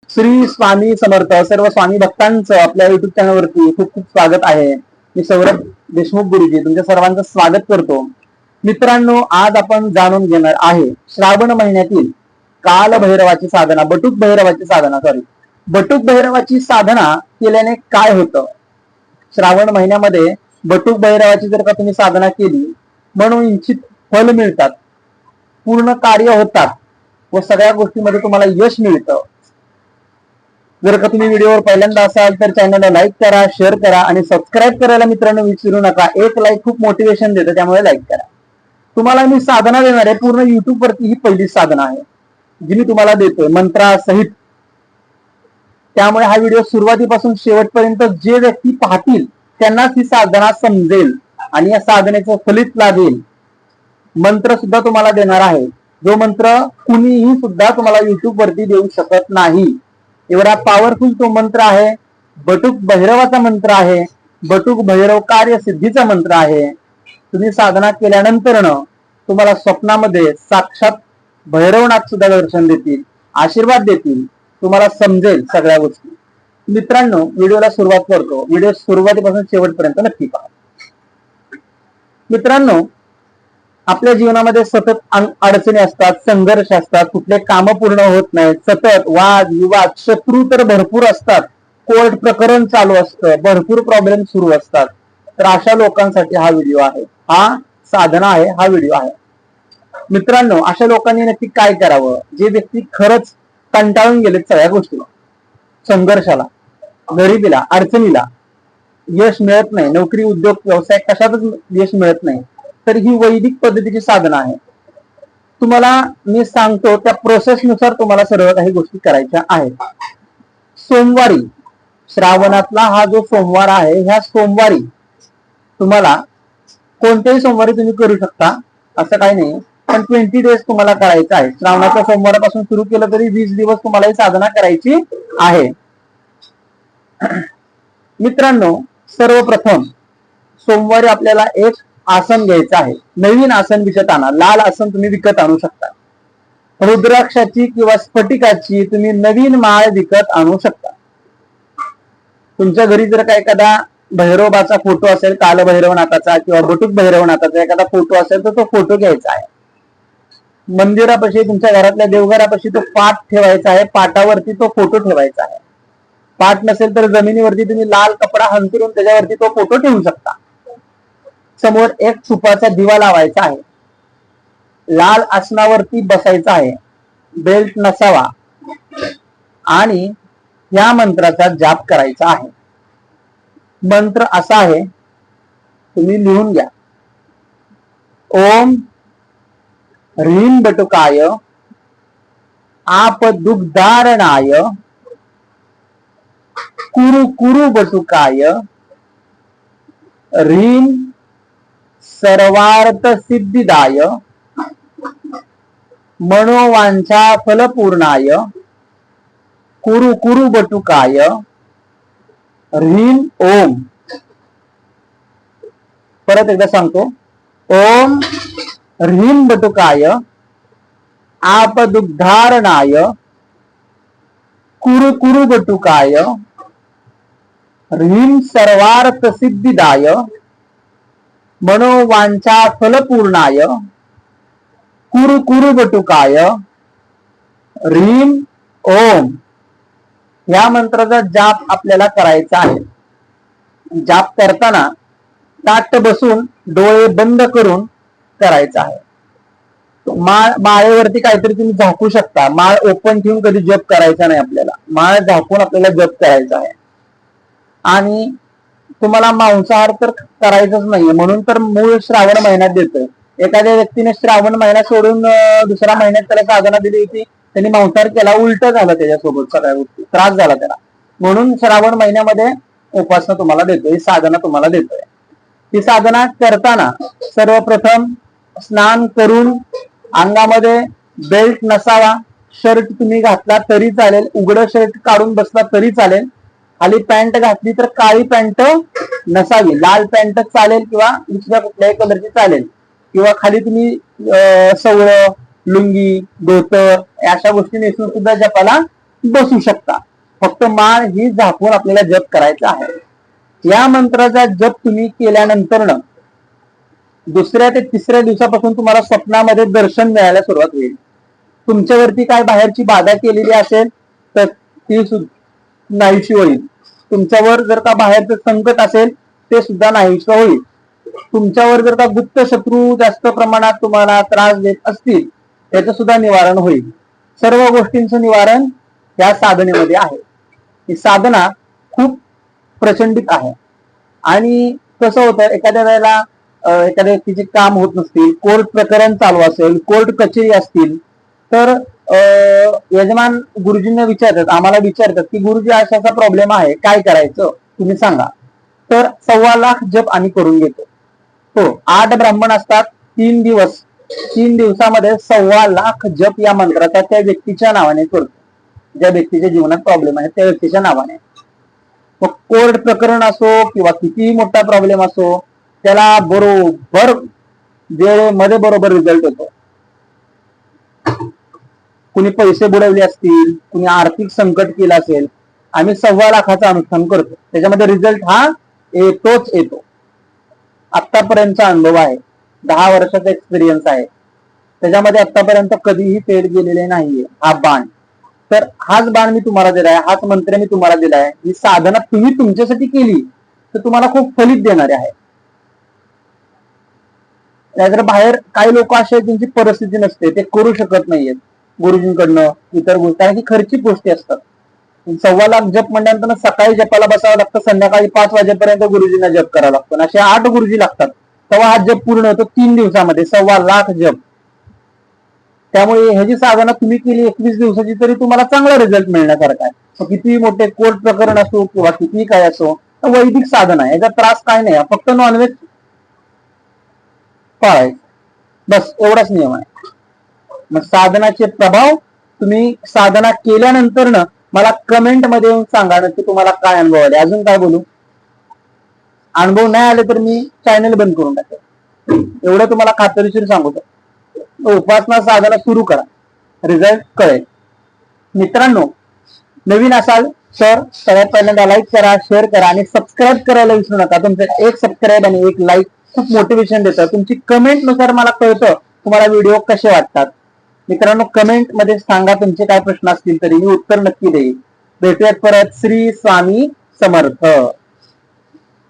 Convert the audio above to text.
श्री स्वामी समर्थ. सर्व स्वामी भक्तांचं आपल्या युट्यूब चॅनलवरती खूप खूप स्वागत आहे. मी सौरभ देशमुख गुरुजी तुमच्या सर्वांचं स्वागत करतो. मित्रांनो, आज आपण जाणून घेणार आहे श्रावण महिन्यातील कालभैरवाची साधना, बटुक भैरवाची साधना केल्याने काय होतं. श्रावण महिन्यामध्ये बटुक भैरवाची जर का तुम्ही साधना केली, म्हणून इच्छित फल मिळतात, पूर्ण कार्य होतात व सगळ्या गोष्टीमध्ये तुम्हाला यश मिळतं. जर का तुम्ही व्हिडिओवर पहिल्यांदा असाल तर चॅनलला लाईक करा, शेअर करा आणि सबस्क्राईब करायला मित्रांनो विसरू नका. एक लाईक खूप मोटिवेशन देतं, त्यामुळे लाईक करा. तुम्हाला मी साधना देणार आहे, पूर्ण युट्यूब वरती ही पहिली साधना आहे जी मी तुम्हाला देतोय मंत्रासहित. त्यामुळे हा व्हिडिओ सुरुवातीपासून शेवटपर्यंत जे व्यक्ती पाहतील त्यांनाच ही साधना समजेल आणि या साधनेचं फलित लागेल. मंत्र सुद्धा तुम्हाला देणार आहे, जो मंत्र कुणीही सुद्धा तुम्हाला युट्यूब वरती देऊ शकत नाही. एवढा पॉवरफुल तो मंत्र आहे. बटुक भैरवाचा मंत्र आहे. बटुक भैरव कार्य सिद्धीचा मंत्र आहे. तुम्ही साधना केल्यानंतर तुम्हाला स्वप्नामध्ये साक्षात भैरवनाथ सुद्धा दर्शन देतील, आशीर्वाद देतील, तुम्हाला समजेल सगळ्या गोष्टी. मित्रांनो, व्हिडिओला सुरुवात करतो. व्हिडिओ सुरुवातीपासून शेवटपर्यंत नक्की पहा. मित्रांनो, आपल्या जीवनामध्ये सतत अडचणी असतात, संघर्ष असतात, कुठले काम पूर्ण होत नाहीत, सतत वाद विवाद, शत्रू तर भरपूर असतात, कोर्ट प्रकरण चालू असतं, भरपूर प्रॉब्लेम सुरू असतात. तर अशा लोकांसाठी हा व्हिडिओ आहे, हा साधना आहे, हा व्हिडिओ आहे. मित्रांनो, अशा लोकांनी नक्की काय करावं, जे व्यक्ती खरंच कंटाळून गेलेत सगळ्या गोष्टीला, संघर्षाला, गरिबीला, अडचणीला, यश मिळत नाही, नोकरी उद्योग व्यवसाय कशातच यश मिळत नाही, तर ही वैदिक पद्धतीची साधना आहे. तुम्हाला मी सांगतो त्या प्रोसेसनुसार तुम्हाला सर्व काही गोष्टी करायच्या आहेत. सोमवारी, श्रावणातला हा जो सोमवार आहे, ह्या सोमवारी तुम्हाला कोणत्याही सोमवारी तुम्ही करू शकता, असं काही नाही, पण 20 डेज तुम्हाला करायचं आहे. श्रावणाच्या सोमवारापासून सुरू केलं तरी 20 दिवस तुम्हाला ही साधना करायची आहे. मित्रांनो, सर्वप्रथम सोमवारी आपल्याला एक आसन घ्यायचं आहे. नवीन आसन विकत आणा. लाल आसन तुम्ही विकत आणू शकता. रुद्राक्षाची किंवा स्फटिकाची तुम्ही नवीन माळ विकत आणू शकता. तुमच्या घरी जर का एखादा भैरवबाचा फोटो असेल, कालभैरवनाथाचा किंवा बटुक भैरवनाथाचा एखादा फोटो असेल तर तो फोटो घ्यायचा आहे. मंदिरापाशी, तुमच्या घरातल्या देवघरापाशी तो पाट ठेवायचा आहे. पाटावरती तो फोटो ठेवायचा आहे. पाट नसेल तर जमिनीवरती तुम्ही लाल कपडा हंतरून त्याच्यावरती तो फोटो ठेवू शकता. समोर एक तुपाचा दिवा लावायचा आहे. लाल आसनावरती बसायचा आहे. बेल्ट नसावा आणि या मंत्राचा जाप करायचा आहे. मंत्र असा आहे, तुम्ही लिहून घ्या. ओम ह्रीं बटुकाय आपदुग्धारणाय कुरु कुरु बटुकाय ह्रीं सर्वार्थ सिद्धिदाय मनोवांछा फलपूर्णाय कुरु कुरु बटुकाय ह्रीं ओम. परत एकदा सांगतो. ओम ह्रीं बटुकाय आपदुग्धारणाय कुरु कुरु बटुकाय ह्रीं सर्वार्थ सिद्धिदाय मनोवांछा फलपूर्णाय कुरु कुरु बटुकाय ह्रीं ओम. या मंत्राचा जाप आपल्याला करायचा आहे. जाप करताना ताठ बसून डोळे बंद करून करायचा आहे. माळेवरती काहीतरी तुम्ही झाकू शकता. माळ ओपन ठेवून कधी जप करायचा नाही आपल्याला. माळ झाकून आपल्याला जप करायचा आहे. आणि तुम्हाला मांसाहार तर करायचंच नाहीये, म्हणून तर मूळ श्रावण महिन्यात देतोय. एखाद्या व्यक्तीने श्रावण महिना सोडून दुसऱ्या महिन्यात त्याला साधना दिली होती, त्यांनी मांसाहार केला, उलट झालं त्याच्यासोबत, सगळ्या गोष्टी त्रास झाला त्याला. म्हणून श्रावण महिन्यामध्ये उपासना तुम्हाला देतोय, ही साधना तुम्हाला देतोय. ही साधना करताना सर्वप्रथम स्नान करून, अंगामध्ये बेल्ट नसावा, शर्ट तुम्ही घातला तरी चालेल, उघड शर्ट काढून बसला तरी चालेल, खाली पॅन्ट घातली तर काळी पॅन्ट नसावी, लाल पॅन्ट चालेल किंवा दुसऱ्या कुठल्याही कलरची चालेल, किंवा खाली तुम्ही सवळ, लुंगी, धोतर अशा गोष्टी नेसून सुद्धा जपाला बसू शकता. फक्त मान ही झाकून आपल्याला जप करायचा आहे. या मंत्राचा जप तुम्ही केल्यानंतर दुसऱ्या ते तिसऱ्या दिवसापासून तुम्हाला स्वप्नामध्ये दर्शन मिळायला सुरुवात होईल. तुमच्यावरती काय बाहेरची बाधा केलेली असेल तर ती नाहीशी होईल. तुमच्यावर जर का बाहेरचं संकट असेल ते सुद्धा नाहीसं होईल. तुमच्यावर जर का गुप्त शत्रू जास्त प्रमाणात तुम्हाला त्रास देत असतील त्याचं सुद्धा निवारण होईल. सर्व गोष्टींचं निवारण या साधनेमध्ये आहे. ही साधना खूप प्रचंडित आहे. आणि कसं होतं, एखाद्या वेळेला एखाद्या व्यक्तीचे काम होत नसतील, कोर्ट प्रकरण चालू असेल, कोर्ट कचेरी असतील, तर यजमान गुरुजींना विचारतात, आम्हाला विचारतात की गुरुजी असा प्रॉब्लेम आहे, काय करायचं तुम्ही सांगा. तर 1.25 लाख जप आम्ही करून घेतो. हो, 8 ब्राह्मण असतात, 3 दिवस, 3 दिवसामध्ये 1.25 लाख जप या मंत्राचा त्या व्यक्तीच्या नावाने करतो. ज्या व्यक्तीच्या जीवनात प्रॉब्लेम आहे त्या व्यक्तीच्या नावाने. मग कोर्ट प्रकरण असो किंवा कितीही मोठा प्रॉब्लेम असो, त्याला बरोबर वेळेमध्ये बरोबर रिझल्ट येतो. कुणी पैसे बुडवले असतील, कुणी आर्थिक संकट केलं असेल, आम्ही 1.25 लाखाचं अनुष्ठान करतो. त्याच्यामध्ये रिझल्ट हा येतोच येतो. आतापर्यंतचा अनुभव आहे, 10 वर्षाचा एक्सपिरियन्स आहे. त्याच्यामध्ये आतापर्यंत कधीही फेल गेलेले नाहीये हा बाण. तर हाच बाण मी तुम्हाला दिलाय, हाच मंत्र मी तुम्हाला दिलाय. ही साधना तुम्ही तुमच्यासाठी केली तर तुम्हाला खूप फलित देणारे आहे. जर बाहेर काही लोक असे त्यांची परिस्थिती नसते, ते करू शकत नाहीयेत गुरुजींकडनं इतर गोष्टी, कारण की खर्चिक गोष्टी असतात. 1.25 लाख जप म्हणल्यानंतर सकाळी जपाला बसावं लागतं, संध्याकाळी 5 वाजेपर्यंत गुरुजींना जप करावं लागतं. असे 8 गुरुजी लागतात, तेव्हा हा जप पूर्ण होतो 3 दिवसामध्ये 1.25 लाख जप. त्यामुळे ह्याची साधना तुम्ही केली 21 दिवसाची तरी तुम्हाला चांगला रिझल्ट मिळण्यासारखा आहे. किती मोठे कोर्ट प्रकरण असो किंवा किती काय असो, वैदिक साधना आहे, याचा त्रास काय नाही. फक्त नॉनव्हेज पाळायचं, बस एवढाच नियम आहे. मग साधनाचे प्रभाव तुम्ही साधना केल्यानंतर मला कमेंट मध्ये येऊन सांगा की तुम्हाला काय अनुभव आले. अजून काय बोलू? अनुभव नाही आले तर मी चॅनल बंद करून टाकेल, एवढं तुम्हाला खात्रीशीर सांगू शकतो. उपासना साधना सुरू करा, रिझल्ट कळेल. मित्रांनो, नवीन असाल तर सगळ्यात पहिल्यांदा लाईक करा, शेअर करा आणि सबस्क्राईब करायला विसरू नका. तुमचं एक सबस्क्राईब आणि एक लाईक खूप मोटिवेशन देतं. तुमची कमेंट नुसार मला कळतं तुम्हाला व्हिडिओ कसे वाटतात. मित्रांनो, कमेंट मध्ये सांगा तुमचे काय प्रश्न असतील तरी मी उत्तर नक्की देईन. भेटूयात परत. श्री स्वामी समर्थ.